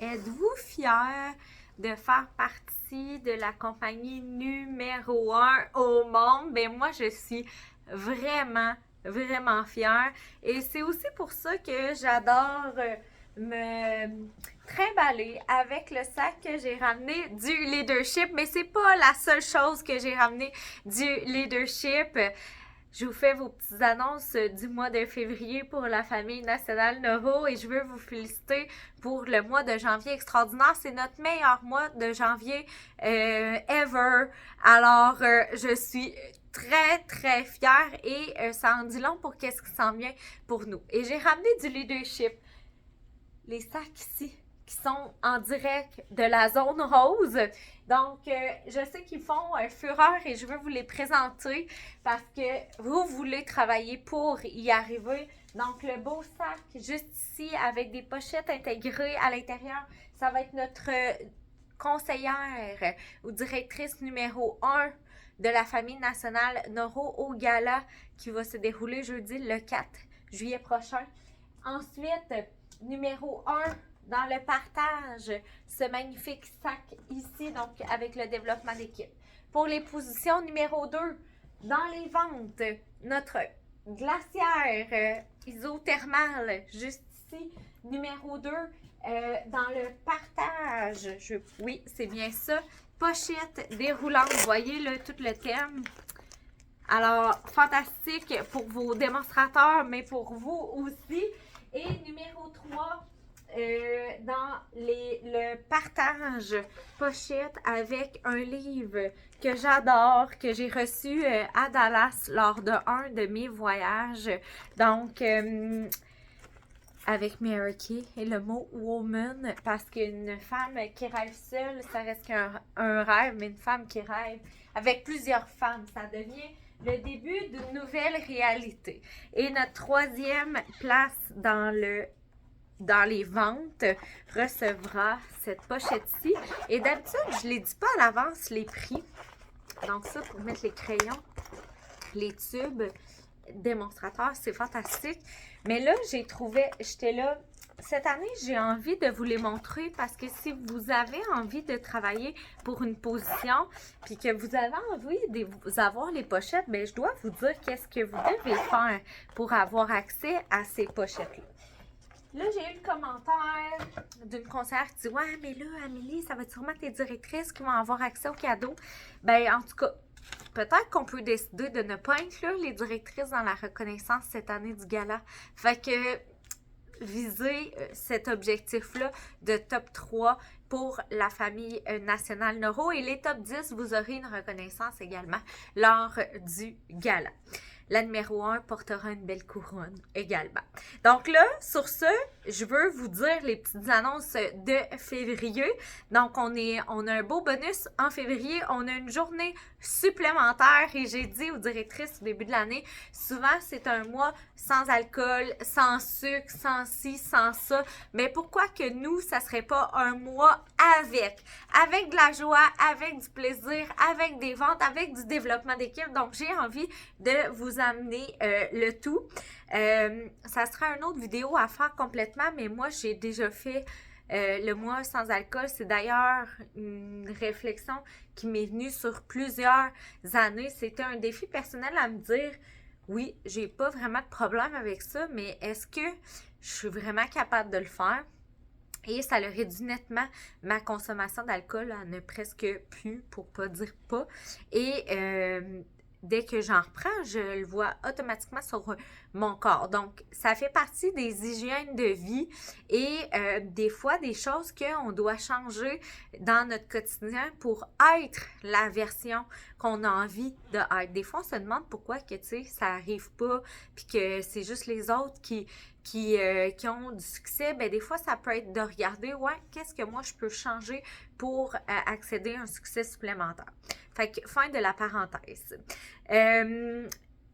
Êtes-vous fiers de faire partie de la compagnie numéro un au monde? Ben moi, je suis vraiment, vraiment fière. Et c'est aussi pour ça que j'adore me trimballer avec le sac que j'ai ramené du leadership. Mais c'est pas la seule chose que j'ai ramené du leadership. Je vous fais vos petites annonces du mois de février pour la famille nationale Noro et je veux vous féliciter pour le mois de janvier extraordinaire. C'est notre meilleur mois de janvier ever. Alors, je suis très, très fière et ça en dit long pour qu'est-ce qui s'en vient pour nous. Et j'ai ramené du leadership. Les sacs ici qui sont en direct de la zone rose. Donc, je sais qu'ils font fureur et je veux vous les présenter parce que vous voulez travailler pour y arriver. Donc, le beau sac juste ici avec des pochettes intégrées à l'intérieur, ça va être notre conseillère ou directrice numéro 1 de la famille nationale Noro au gala qui va se dérouler jeudi le 4 juillet prochain. Ensuite, numéro 1 dans le partage, ce magnifique sac ici, donc avec le développement d'équipe. Pour les positions numéro 2, dans les ventes, notre glacière isothermale, juste ici, numéro 2, dans le partage, oui, c'est bien ça, pochette déroulante, vous voyez là, tout le thème. Alors, fantastique pour vos démonstrateurs, mais pour vous aussi. Et numéro 3, dans le partage pochette avec un livre que j'adore, que j'ai reçu à Dallas lors de un de mes voyages. Donc, avec Mary Kay et le mot woman, parce qu'une femme qui rêve seule, ça reste qu'un rêve, mais une femme qui rêve avec plusieurs femmes, ça devient le début d'une nouvelle réalité. Et notre troisième place dans les ventes recevra cette pochette-ci. Et d'habitude, je ne les dis pas à l'avance les prix. Donc ça, pour mettre les crayons, les tubes, démonstrateurs, c'est fantastique. Mais là, j'étais là, cette année, j'ai envie de vous les montrer parce que si vous avez envie de travailler pour une position, puis que vous avez envie de vous avoir les pochettes, bien, je dois vous dire qu'est-ce que vous devez faire pour avoir accès à ces pochettes-là. Là, j'ai eu le commentaire d'une conseillère qui dit « Ouais, mais là, Amélie, ça va être sûrement tes directrices qui vont avoir accès au cadeau. » Ben, en tout cas, peut-être qu'on peut décider de ne pas inclure les directrices dans la reconnaissance cette année du gala. Fait que viser cet objectif-là de top 3 pour la famille nationale Noro. Et les top 10, vous aurez une reconnaissance également lors du gala. La numéro 1 portera une belle couronne également. Donc là, sur ce, je veux vous dire les petites annonces de février. Donc, on a un beau bonus en février. On a une journée supplémentaire et j'ai dit aux directrices au début de l'année, souvent c'est un mois sans alcool, sans sucre, sans ci, sans ça. Mais pourquoi que nous, ça serait pas un mois avec de la joie, avec du plaisir, avec des ventes, avec du développement d'équipe. Donc, j'ai envie de vous amener le tout. Ça sera une autre vidéo à faire complètement, mais moi, j'ai déjà fait le mois sans alcool. C'est d'ailleurs une réflexion qui m'est venue sur plusieurs années. C'était un défi personnel à me dire, oui, j'ai pas vraiment de problème avec ça, mais est-ce que je suis vraiment capable de le faire? Et ça a réduit nettement ma consommation d'alcool à ne presque plus, pour pas dire pas. Et dès que j'en reprends, je le vois automatiquement sur mon corps. Donc, ça fait partie des hygiènes de vie et des fois des choses qu'on doit changer dans notre quotidien pour être la version qu'on a envie d'être. Des fois, on se demande pourquoi que, tu sais, ça arrive pas, puis que c'est juste les autres qui ont du succès. Ben des fois, ça peut être de regarder, ouais, qu'est-ce que moi je peux changer pour accéder à un succès supplémentaire. Fait que, fin de la parenthèse.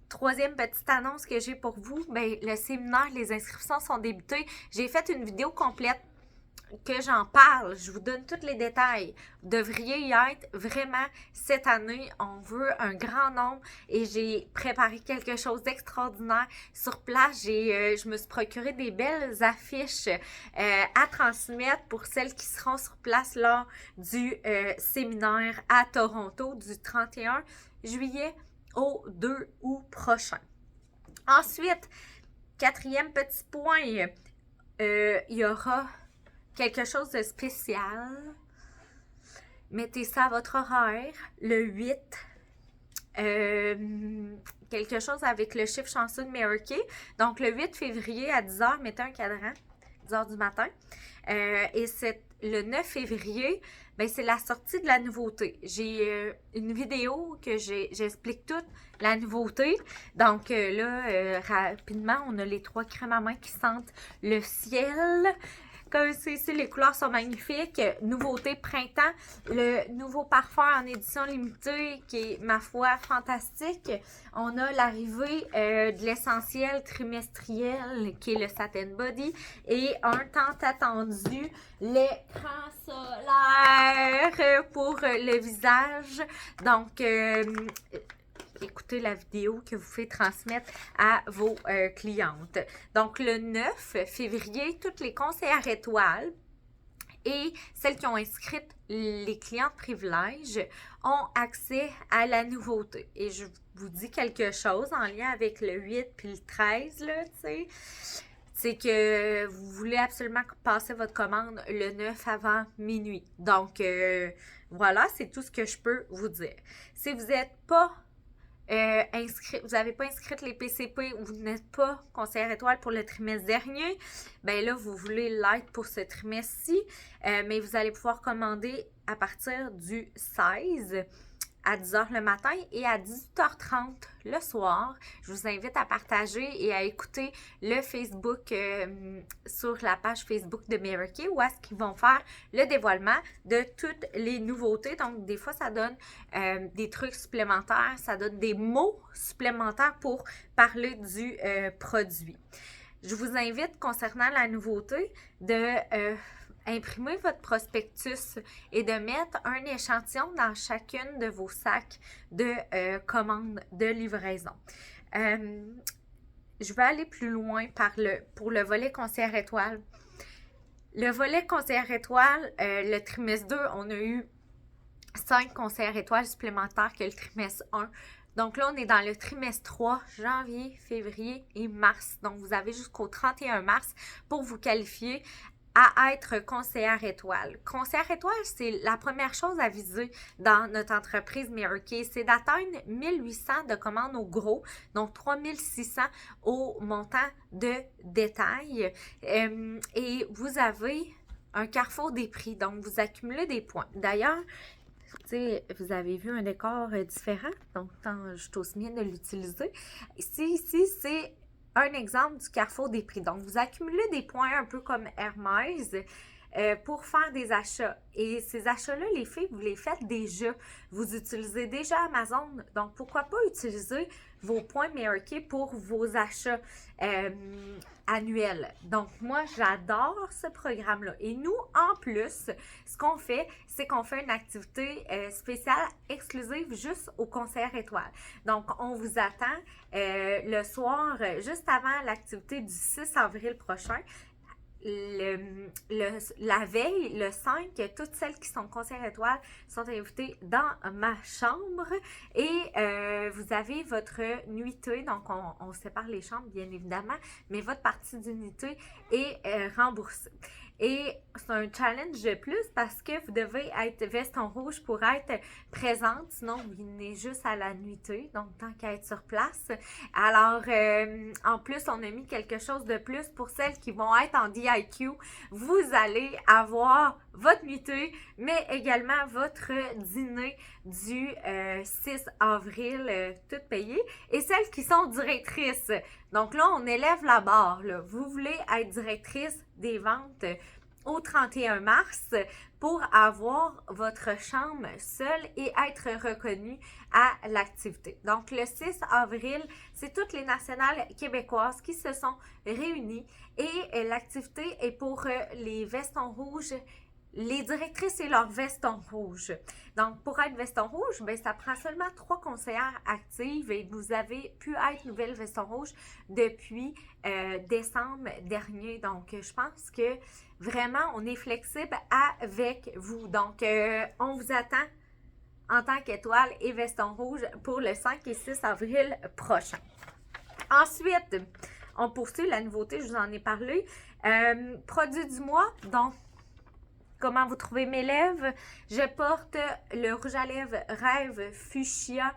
Troisième petite annonce que j'ai pour vous, ben, le séminaire, les inscriptions sont débutées. J'ai fait une vidéo complète que j'en parle, je vous donne tous les détails. Vous devriez y être vraiment cette année. On veut un grand nombre et j'ai préparé quelque chose d'extraordinaire sur place. Je me suis procuré des belles affiches à transmettre pour celles qui seront sur place lors du séminaire à Toronto du 31 juillet au 2 août prochain. Ensuite, quatrième petit point, il y aura quelque chose de spécial. Mettez ça à votre horaire. Le 8, quelque chose avec le chiffre chanceux de Mary Kay. Donc, le 8 février à 10h, mettez un cadran, 10h du matin. Et le 9 février, ben, c'est la sortie de la nouveauté. J'ai une vidéo que j'explique toute la nouveauté. Donc là, rapidement, on a les 3 crèmes à main qui sentent le ciel. Comme c'est ici, les couleurs sont magnifiques. Nouveauté printemps, le nouveau parfum en édition limitée qui est, ma foi, fantastique. On a l'arrivée de l'essentiel trimestriel qui est le Satin Body et un tant attendu l'écran solaire pour le visage. Donc, écoutez la vidéo que vous faites transmettre à vos clientes. Donc, le 9 février, toutes les conseillères étoiles et celles qui ont inscrit les clients de privilège ont accès à la nouveauté. Et je vous dis quelque chose en lien avec le 8 puis le 13, là, tu sais. C'est que vous voulez absolument passer votre commande le 9 avant minuit. Donc, voilà, c'est tout ce que je peux vous dire. Si vous n'êtes pas vous n'avez pas inscrit les PCP ou vous n'êtes pas conseillère étoile pour le trimestre dernier, ben là, vous voulez l'être pour ce trimestre-ci, mais vous allez pouvoir commander à partir du 16 à 10h le matin et à 18h30 le soir. Je vous invite à partager et à écouter le Facebook sur la page Facebook de Mary Kay où est-ce qu'ils vont faire le dévoilement de toutes les nouveautés. Donc, des fois, ça donne des trucs supplémentaires, ça donne des mots supplémentaires pour parler du produit. Je vous invite, concernant la nouveauté, de imprimer votre prospectus et de mettre un échantillon dans chacune de vos sacs de commandes de livraison. Je vais aller plus loin pour le volet conseillère étoile. Le volet conseillère étoile, le trimestre 2, on a eu 5 conseillères étoiles supplémentaires que le trimestre 1. Donc là, on est dans le trimestre 3, janvier, février et mars. Donc, vous avez jusqu'au 31 mars pour vous qualifier à être conseillère étoile. Conseillère étoile, c'est la première chose à viser dans notre entreprise Mary Kay, c'est d'atteindre 1800 de commandes au gros, donc 3600 au montant de détail. Et vous avez un carrefour des prix, donc vous accumulez des points. D'ailleurs, vous avez vu un décor différent, donc je t'ose bien de l'utiliser. Ici, c'est un exemple du carrefour des prix. Donc, vous accumulez des points un peu comme Hermès pour faire des achats. Et ces achats-là, les filles, vous les faites déjà. Vous utilisez déjà Amazon. Donc, pourquoi pas utiliser vos points Mary Kay pour vos achats annuels. Donc, moi, j'adore ce programme-là. Et nous, en plus, ce qu'on fait, c'est qu'on fait une activité spéciale, exclusive, juste aux conseillères étoiles. Donc, on vous attend le soir, juste avant l'activité du 6 avril prochain. La veille, le 5, toutes celles qui sont conseillères étoiles sont invitées dans ma chambre et vous avez votre nuitée, donc on sépare les chambres bien évidemment, mais votre partie d'unité est remboursée. Et c'est un challenge de plus parce que vous devez être veston rouge pour être présente, sinon vous venez juste à la nuitée, donc tant qu'à être sur place. Alors, en plus, on a mis quelque chose de plus pour celles qui vont être en DIQ. Vous allez avoir votre nuitée, mais également votre dîner du 6 avril, tout payé. Et celles qui sont directrices. Donc là, on élève la barre. Là. Vous voulez être directrice des ventes au 31 mars pour avoir votre chambre seule et être reconnu à l'activité. Donc, le 6 avril, c'est toutes les nationales québécoises qui se sont réunies et l'activité est pour les vestons rouges, les directrices et leurs vestons rouges. Donc, pour être veston rouge, ben, ça prend seulement 3 conseillères actives et vous avez pu être nouvelle veston rouge depuis décembre dernier. Donc, je pense que vraiment, on est flexible avec vous. Donc, on vous attend en tant qu'étoile et veston rouge pour le 5 et 6 avril prochain. Ensuite, on poursuit la nouveauté, je vous en ai parlé. Produit du mois, donc, comment vous trouvez mes lèvres? Je porte le rouge à lèvres Rêve Fuchsia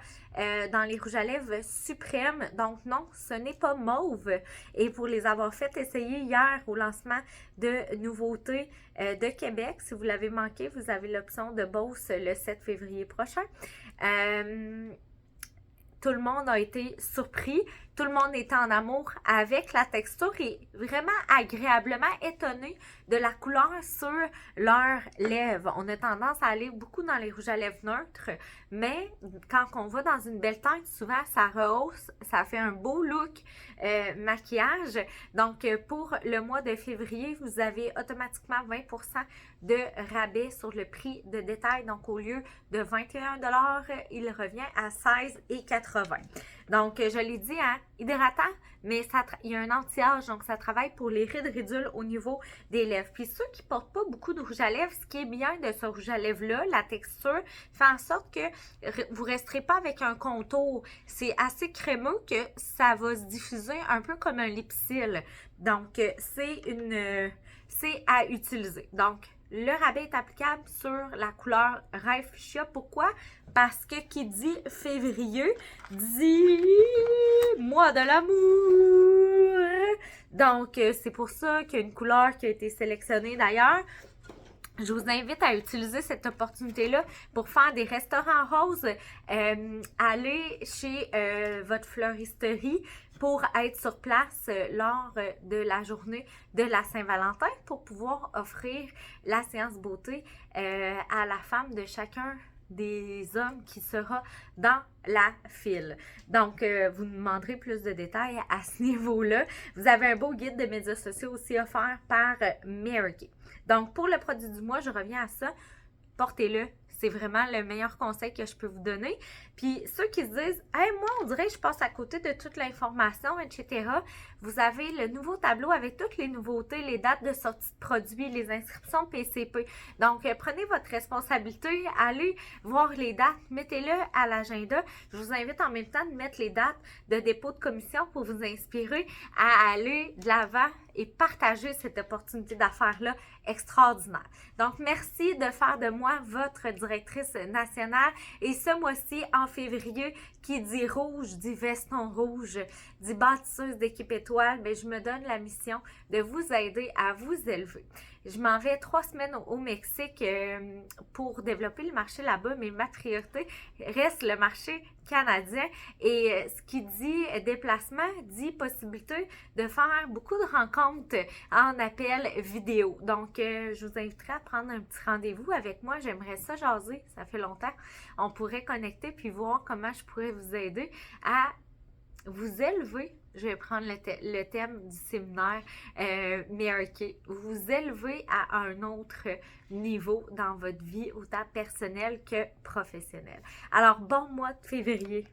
dans les rouges à lèvres suprêmes. Donc non, ce n'est pas mauve. Et pour les avoir fait essayer hier au lancement de nouveautés de Québec, si vous l'avez manqué, vous avez l'option de Beauce le 7 février prochain. Tout le monde a été surpris. Tout le monde est en amour avec la texture et vraiment agréablement étonné de la couleur sur leurs lèvres. On a tendance à aller beaucoup dans les rouges à lèvres neutres, mais quand on va dans une belle teinte, souvent ça rehausse, ça fait un beau look maquillage. Donc, pour le mois de février, vous avez automatiquement 20% de rabais sur le prix de détail. Donc, au lieu de 21 $, il revient à 16,80 $. Donc, je l'ai dit, hein, hydratant, mais il y a un anti-âge, donc ça travaille pour les rides ridules au niveau des lèvres. Puis ceux qui ne portent pas beaucoup de rouge à lèvres, ce qui est bien de ce rouge à lèvres-là, la texture, fait en sorte que vous ne resterez pas avec un contour. C'est assez crémeux que ça va se diffuser un peu comme un lipsil. Donc, c'est à utiliser. Donc, le rabais est applicable sur la couleur Rêve Fuchsia. Pourquoi? Parce que qui dit février dit mois de l'amour. Donc, c'est pour ça qu'il y a une couleur qui a été sélectionnée d'ailleurs. Je vous invite à utiliser cette opportunité-là pour faire des restaurants roses. Allez chez votre fleuristerie pour être sur place lors de la journée de la Saint-Valentin pour pouvoir offrir la séance beauté à la femme de chacun des hommes qui sera dans la file. Donc, vous nous demanderez plus de détails à ce niveau-là. Vous avez un beau guide de médias sociaux aussi offert par Mary Kay. Donc, pour le produit du mois, je reviens à ça. Portez-le. C'est vraiment le meilleur conseil que je peux vous donner. Puis, ceux qui se disent « Hey, moi, on dirait que je passe à côté de toute l'information, etc. » Vous avez le nouveau tableau avec toutes les nouveautés, les dates de sortie de produits, les inscriptions PCP. Donc, prenez votre responsabilité, allez voir les dates, mettez-le à l'agenda. Je vous invite en même temps de mettre les dates de dépôt de commission pour vous inspirer à aller de l'avant et partager cette opportunité d'affaires-là extraordinaire. Donc, merci de faire de moi votre directrice nationale. Et ce mois-ci, en février, qui dit rouge, dit veston rouge, dit bâtisseuse d'équipe étoile, bien, je me donne la mission de vous aider à vous élever. Je m'en vais 3 semaines au Mexique pour développer le marché là-bas, mais ma priorité reste le marché canadien. Et ce qui dit déplacement dit possibilité de faire beaucoup de rencontres en appel vidéo. Donc, je vous inviterai à prendre un petit rendez-vous avec moi. J'aimerais ça jaser, ça fait longtemps. On pourrait connecter puis voir comment je pourrais vous aider à vous élever. Je vais prendre le thème du séminaire Mary Kay. Vous élever à un autre niveau dans votre vie, autant personnelle que professionnelle. Alors, bon mois de février.